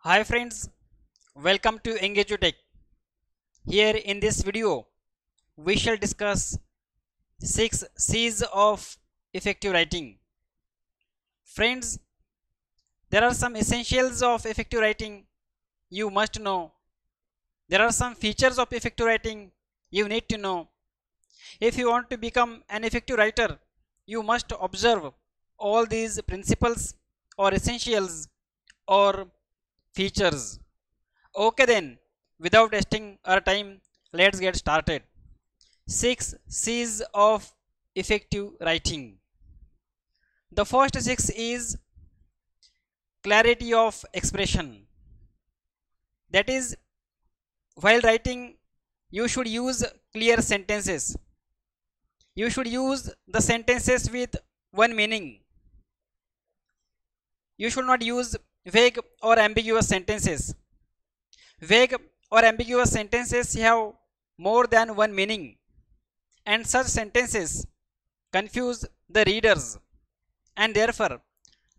Hi friends, welcome to EngageTech. Here in this video, we shall discuss 6 C's of effective writing. Friends, there are some essentials of effective writing you must know. There are some features of effective writing you need to know. If you want to become an effective writer, you must observe all these principles or essentials or features. Okay then, without wasting our time, let's get started. 6 C's of effective writing. The first 6 is clarity of expression. That is, while writing, you should use clear sentences. You should use the sentences with one meaning. You should not use vague or ambiguous sentences. Vague or ambiguous sentences have more than one meaning, and such sentences confuse the readers. And therefore,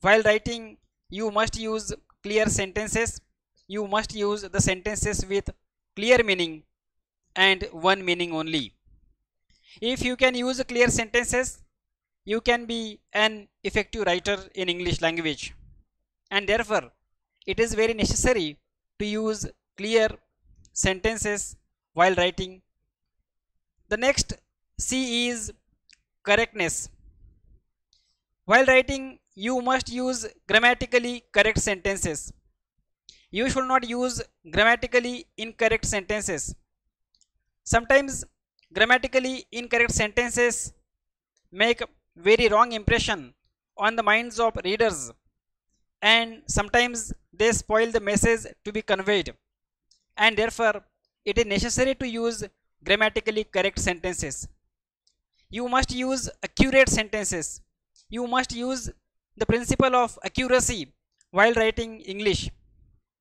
while writing, you must use clear sentences. You must use the sentences with clear meaning and one meaning only. If you can use clear sentences, you can be an effective writer in English language. And therefore, it is very necessary to use clear sentences while writing. The next C is correctness. While writing, you must use grammatically correct sentences. You should not use grammatically incorrect sentences. Sometimes grammatically incorrect sentences make very wrong impression on the minds of readers, and sometimes they spoil the message to be conveyed, and therefore it is necessary to use grammatically correct sentences. You must use accurate sentences. You must use the principle of accuracy while writing English,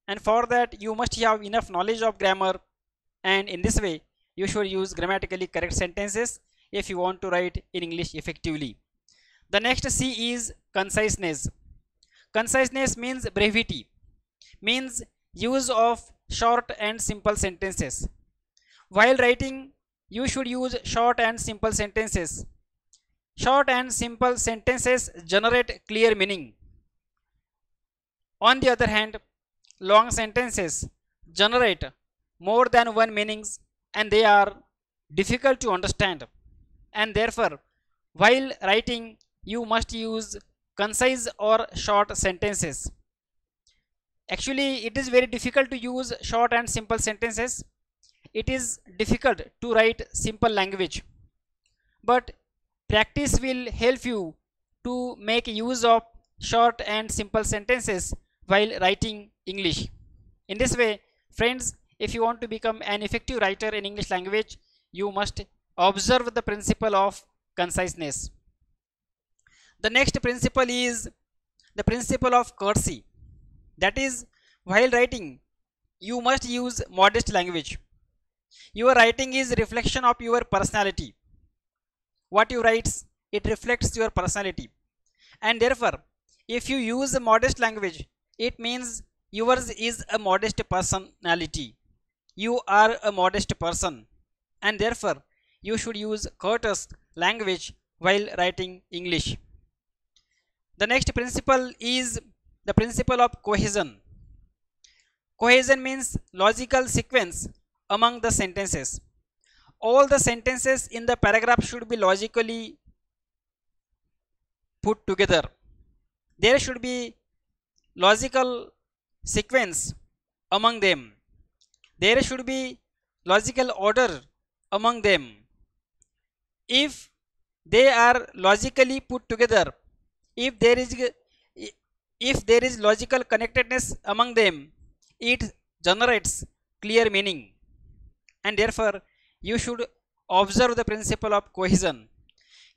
and for that you must have enough knowledge of grammar, and in this way you should use grammatically correct sentences if you want to write in English effectively. The next C is conciseness. Conciseness means brevity, means use of short and simple sentences. While writing, you should use short and simple sentences. Short and simple sentences generate clear meaning. On the other hand, long sentences generate more than one meanings, and they are difficult to understand. And therefore, while writing, you must use concise or short sentences. Actually, it is very difficult to use short and simple sentences. It is difficult to write simple language, but practice will help you to make use of short and simple sentences while writing English. In this way, friends, if you want to become an effective writer in English language, you must observe the principle of conciseness. The next principle is the principle of courtesy. That is, while writing, you must use modest language. Your writing is reflection of your personality. What you write, it reflects your personality, and therefore, if you use a modest language, it means yours is a modest personality. You are a modest person, and therefore, you should use courteous language while writing English. The next principle is the principle of cohesion. Cohesion means logical sequence among the sentences. All the sentences in the paragraph should be logically put together. There should be logical sequence among them. There should be logical order among them. If they are logically put together, if there is logical connectedness among them, it generates clear meaning, and therefore you should observe the principle of cohesion.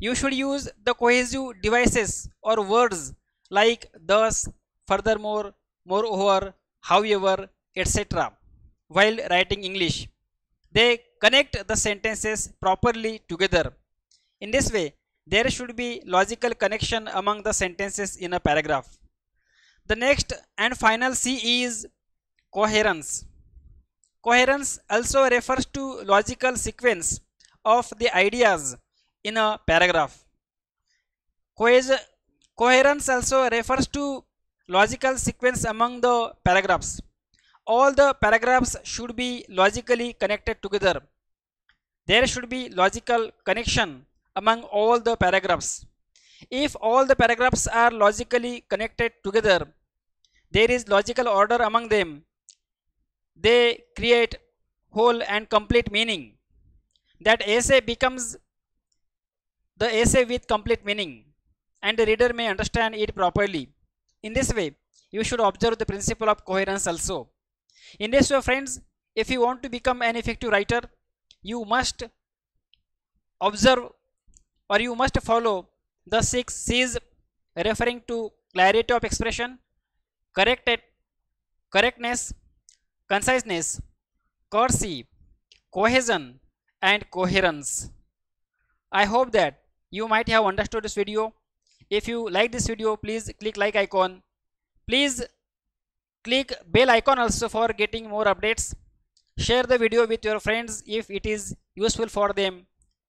You should use the cohesive devices or words like thus, furthermore, moreover, however, etc. while writing English. They connect the sentences properly together. In this way, there should be logical connection among the sentences in a paragraph. The next and final C is Coherence. Coherence also refers to logical sequence of the ideas in a paragraph. Coherence also refers to logical sequence among the paragraphs. All the paragraphs should be logically connected together. There should be logical connection among all the paragraphs. If all the paragraphs are logically connected together, there is logical order among them. They create whole and complete meaning. That essay becomes the essay with complete meaning, and the reader may understand it properly. In this way, you should observe the principle of coherence also. In this way, friends, if you want to become an effective writer, you must observe or you must follow the 6 C's, referring to clarity of expression, correctness, conciseness, courtesy, cohesion, and coherence. I hope that you might have understood this video. If you like this video, please click like icon. Please click bell icon also for getting more updates. Share the video with your friends if it is useful for them,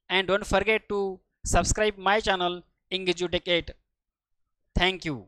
and don't forget to subscribe my channel EngageUTech 8. Thank you.